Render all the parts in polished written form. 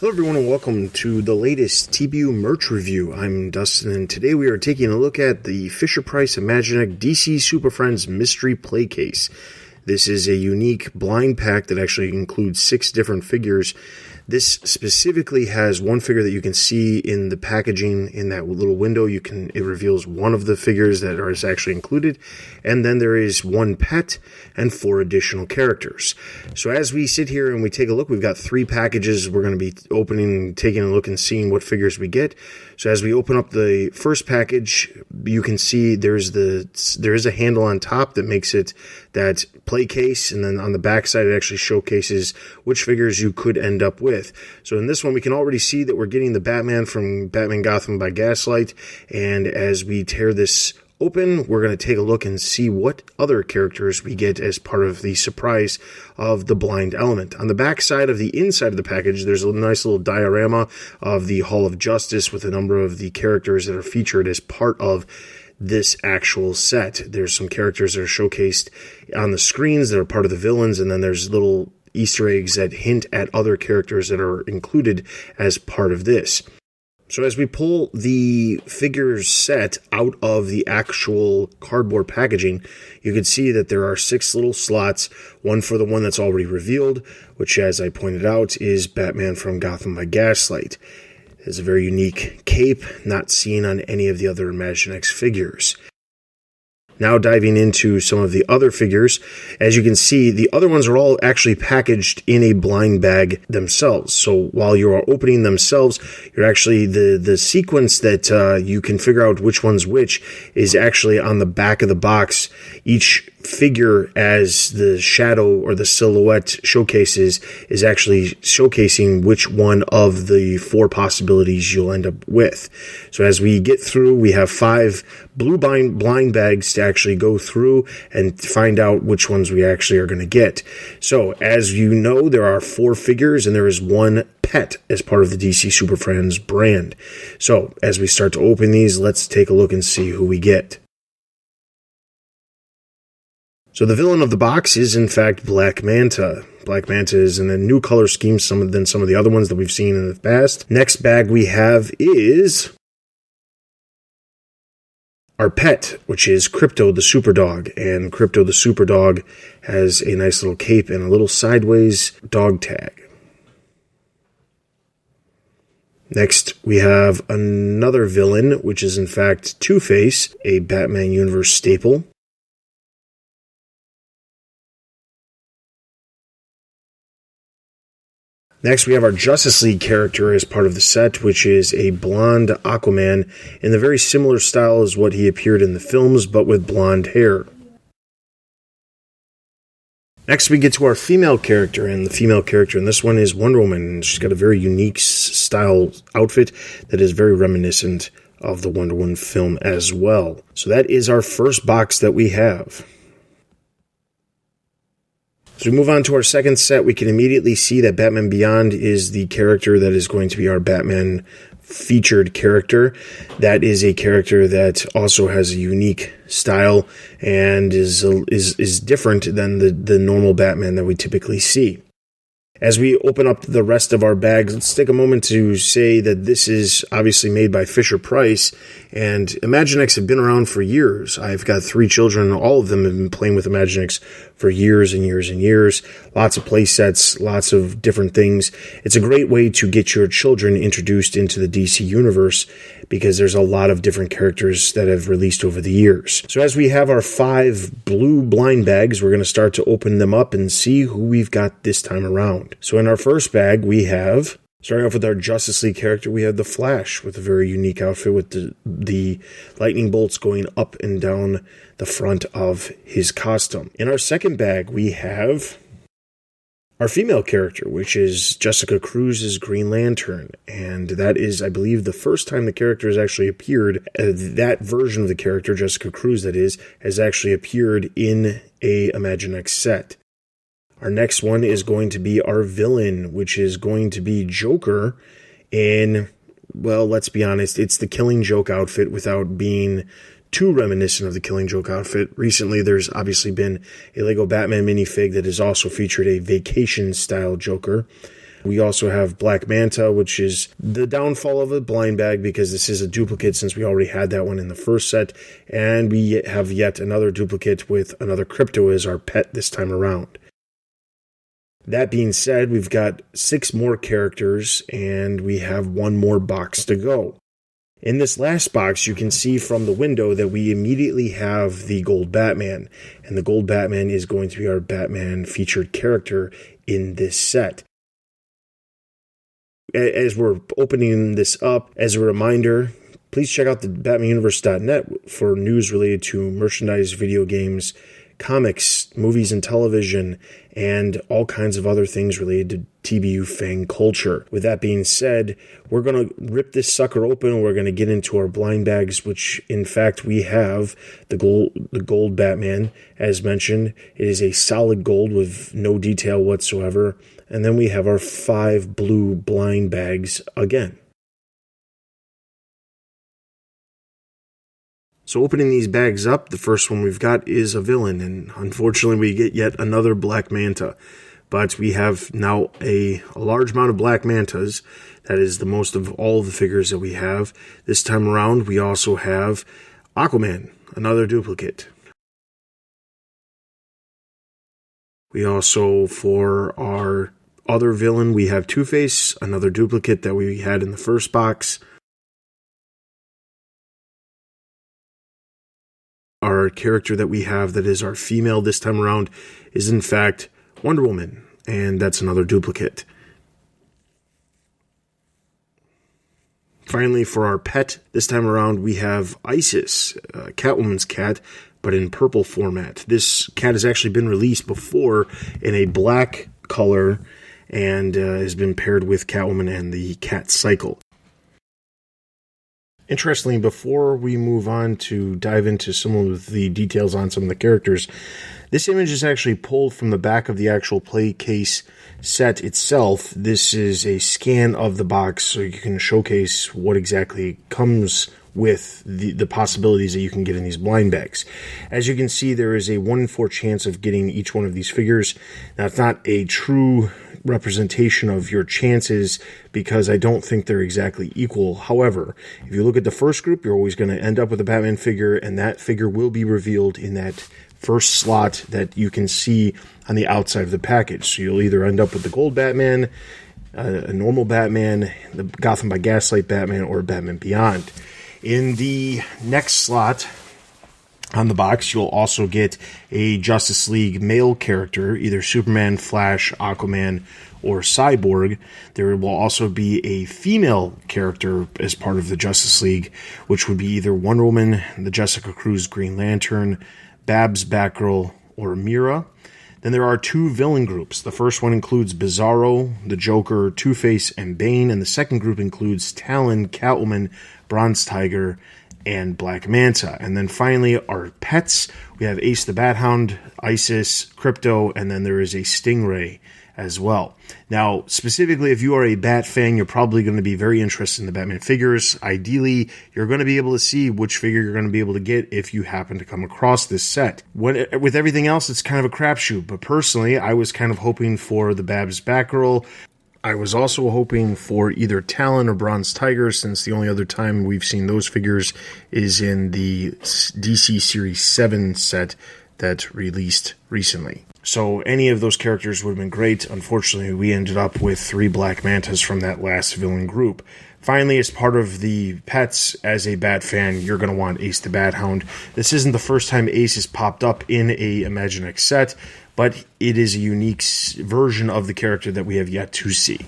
Hello everyone and welcome to the latest TBU merch review. I'm Dustin and today we are taking a look at the Fisher-Price Imaginext DC Super Friends Mystery Playcase. This is a unique blind pack that actually includes 6 different figures. This specifically has one figure that you can see in the packaging in that little window. It reveals one of the figures that is actually included, and then there is one pet and 4 additional characters. So as we sit here and we take a look, we've got 3 packages we're going to be opening, taking a look and seeing what figures we get. So as we open up the first package, you can see there is a handle on top that makes it that play case, and then on the back side it actually showcases which figures you could end up with. So in this one we can already see that we're getting the Batman from Batman Gotham by Gaslight, and as we tear this open, we're going to take a look and see what other characters we get as part of the surprise of the blind element. On the back side of the inside of the package, there's a nice little diorama of the Hall of Justice with a number of the characters that are featured as part of this actual set. There's some characters that are showcased on the screens that are part of the villains, and then there's little Easter eggs that hint at other characters that are included as part of this. So as we pull the figures set out of the actual cardboard packaging, you can see that there are 6 little slots, one for the one that's already revealed, which, as I pointed out, is Batman from Gotham by Gaslight. It has a very unique cape, not seen on any of the other Imaginext figures. Now diving into some of the other figures, as you can see, the other ones are all actually packaged in a blind bag themselves. So while you are opening themselves, you're actually, the sequence that you can figure out which one's which is actually on the back of the box. Each figure, as the shadow or the silhouette showcases, is actually showcasing which one of the 4 possibilities you'll end up with. So as we get through, we have 5 blue blind bags to actually go through and find out which ones we actually are going to get. So as you know, there are 4 figures and there is 1 pet as part of the DC Super Friends brand. So as we start to open these, let's take a look and see who we get. So the villain of the box is, in fact, Black Manta. Black Manta is in a new color scheme than some of the other ones that we've seen in the past. Next bag we have is our pet, which is Crypto the Superdog. And Crypto the Superdog has a nice little cape and a little sideways dog tag. Next, we have another villain, which is, in fact, Two-Face, a Batman Universe staple. Next, we have our Justice League character as part of the set, which is a blonde Aquaman in the very similar style as what he appeared in the films, but with blonde hair. Next, we get to our female character, and the female character in this one is Wonder Woman, and she's got a very unique style outfit that is very reminiscent of the Wonder Woman film as well. So that is our first box that we have. As we move on to our second set, we can immediately see that Batman Beyond is the character that is going to be our Batman featured character. That is a character that also has a unique style and is different than the normal Batman that we typically see. As we open up the rest of our bags, let's take a moment to say that this is obviously made by Fisher-Price, and Imaginext have been around for years. I've got 3 children, and all of them have been playing with Imaginext for years and years and years. Lots of play sets, lots of different things. It's a great way to get your children introduced into the DC universe because there's a lot of different characters that have released over the years. So as we have our 5 blue blind bags, we're going to start to open them up and see who we've got this time around. So in our first bag, we have, starting off with our Justice League character, we have the Flash with a very unique outfit with the lightning bolts going up and down the front of his costume. In our second bag, we have our female character, which is Jessica Cruz's Green Lantern. And that is, I believe, the first time the character has actually appeared. That version of the character, Jessica Cruz that is, has actually appeared in a Imaginext set. Our next one is going to be our villain, which is going to be Joker in, well, let's be honest, it's the Killing Joke outfit without being too reminiscent of the Killing Joke outfit. Recently, there's obviously been a Lego Batman minifig that has also featured a vacation-style Joker. We also have Black Manta, which is the downfall of a blind bag because this is a duplicate since we already had that one in the first set. And we have yet another duplicate with another crypto as our pet this time around. That being said, we've got 6 more characters and we have 1 more box to go. In this last box, you can see from the window that we immediately have the Gold Batman, and the Gold Batman is going to be our Batman featured character in this set. As we're opening this up, as a reminder, please check out the BatmanUniverse.net for news related to merchandise, video games, comics, movies and television, and all kinds of other things related to TBU fan culture. With that being said, we're going to rip this sucker open and we're going to get into our blind bags, which in fact we have the gold Batman, as mentioned. It is a solid gold with no detail whatsoever. And then we have our 5 blue blind bags again. So opening these bags up, the first one we've got is a villain, and unfortunately we get yet another Black Manta. But we have now a large amount of Black Mantas. That is the most of all of the figures that we have. This time around, we also have Aquaman, another duplicate. We also, for our other villain, we have Two-Face, another duplicate that we had in the first box. Our character that we have that is our female this time around is in fact Wonder Woman, and that's another duplicate. Finally, for our pet this time around, we have Isis, Catwoman's cat, but in purple format. This cat has actually been released before in a black color and has been paired with Catwoman and the Cat Cycle. Interestingly, before we move on to dive into some of the details on some of the characters, this image is actually pulled from the back of the actual Playcase set itself. This is a scan of the box so you can showcase what exactly comes with the possibilities that you can get in these blind bags. As you can see, there is a 1 in 4 chance of getting each one of these figures. Now, it's not a true representation of your chances because I don't think they're exactly equal. However, if you look at the first group, you're always going to end up with a Batman figure, and that figure will be revealed in that first slot that you can see on the outside of the package. So you'll either end up with the Gold Batman, a normal Batman, the Gotham by Gaslight Batman, or Batman Beyond. In the next slot on the box, you'll also get a Justice League male character, either Superman, Flash, Aquaman, or Cyborg. There will also be a female character as part of the Justice League, which would be either Wonder Woman, the Jessica Cruz Green Lantern, Babs, Batgirl, or Mira. Then there are 2 villain groups. The first one includes Bizarro, the Joker, Two-Face, and Bane, and the second group includes Talon, Catwoman, Bronze Tiger, and Black Manta. And then finally, our pets, we have Ace the Bat Hound, Isis, Crypto, and then there is a Stingray as well. Now, specifically, if you are a Bat fan, you're probably going to be very interested in the Batman figures. Ideally, you're going to be able to see which figure you're going to be able to get if you happen to come across this set. With everything else, it's kind of a crapshoot, but personally, I was kind of hoping for the Babs Batgirl. I was also hoping for either Talon or Bronze Tiger, since the only other time we've seen those figures is in the DC Series 7 set that released recently. So any of those characters would have been great. Unfortunately, we ended up with 3 Black Mantas from that last villain group. Finally, as part of the pets, as a Bat fan, you're going to want Ace the Bat Hound. This isn't the first time Ace has popped up in a Imaginext set, but it is a unique version of the character that we have yet to see.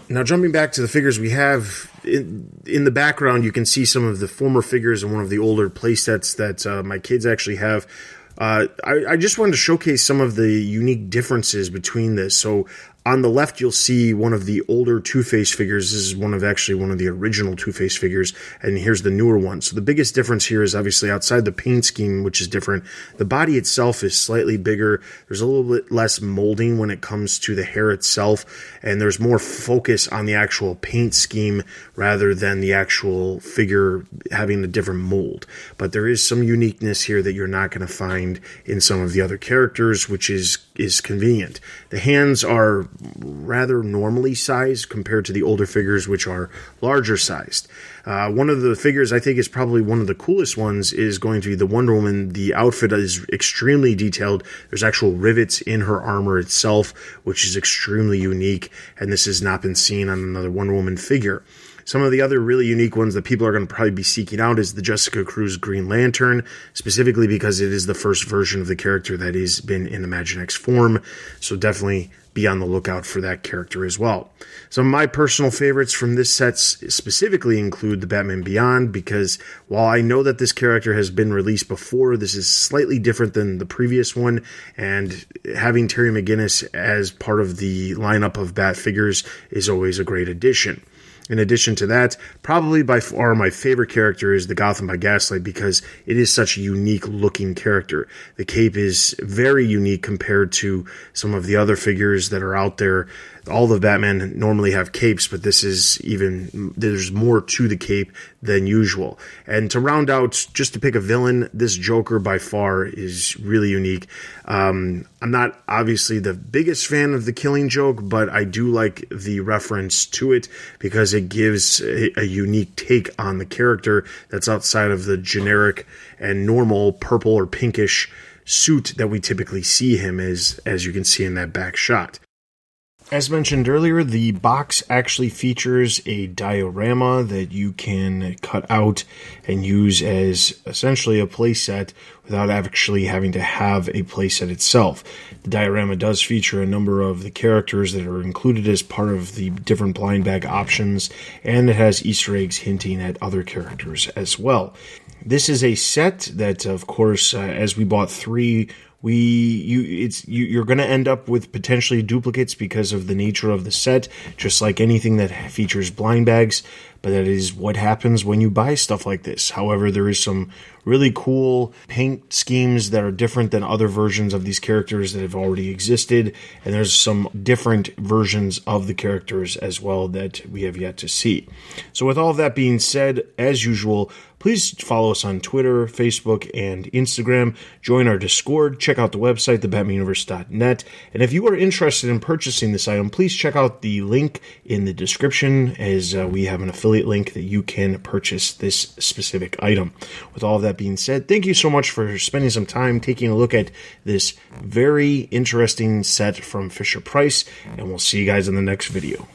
Now, jumping back to the figures we have, in the background, you can see some of the former figures in one of the older playsets that my kids actually have. I just wanted to showcase some of the unique differences between this. So on the left, you'll see one of the older Two-Face figures. This is one of the original Two-Face figures, and here's the newer one. So the biggest difference here is obviously outside the paint scheme, which is different. The body itself is slightly bigger. There's a little bit less molding when it comes to the hair itself, and there's more focus on the actual paint scheme rather than the actual figure having a different mold. But there is some uniqueness here that you're not going to find in some of the other characters, which is convenient. The hands are rather normally sized compared to the older figures, which are larger sized. One of the figures I think is probably one of the coolest ones is going to be the Wonder Woman. The outfit is extremely detailed. There's actual rivets in her armor itself, which is extremely unique, and this has not been seen on another Wonder Woman figure. Some of the other really unique ones that people are going to probably be seeking out is the Jessica Cruz Green Lantern, specifically because it is the first version of the character that has been in Imaginext form. So definitely be on the lookout for that character as well. Some of my personal favorites from this set specifically include the Batman Beyond, because while I know that this character has been released before, this is slightly different than the previous one, and having Terry McGinnis as part of the lineup of Bat figures is always a great addition. In addition to that, probably by far my favorite character is the Gotham by Gaslight, because it is such a unique looking character. The cape is very unique compared to some of the other figures that are out there. All the Batman normally have capes, but there's more to the cape than usual. And to round out, just to pick a villain, this Joker by far is really unique. I'm not obviously the biggest fan of the Killing Joke, but I do like the reference to it because it gives a unique take on the character that's outside of the generic and normal purple or pinkish suit that we typically see him as you can see in that back shot. As mentioned earlier, the box actually features a diorama that you can cut out and use as essentially a playset without actually having to have a playset itself. The diorama does feature a number of the characters that are included as part of the different blind bag options, and it has Easter eggs hinting at other characters as well. This is a set that, of course, as we bought 3, you're going to end up with potentially duplicates because of the nature of the set, just like anything that features blind bags, but that is what happens when you buy stuff like this. However, there is some really cool paint schemes that are different than other versions of these characters that have already existed, and there's some different versions of the characters as well that we have yet to see. So with all of that being said, as usual, please follow us on Twitter, Facebook, and Instagram. Join our Discord. Check out the website, thebatmanuniverse.net. And if you are interested in purchasing this item, please check out the link in the description, as we have an affiliate link that you can purchase this specific item. With all of that being said, thank you so much for spending some time taking a look at this very interesting set from Fisher-Price, and we'll see you guys in the next video.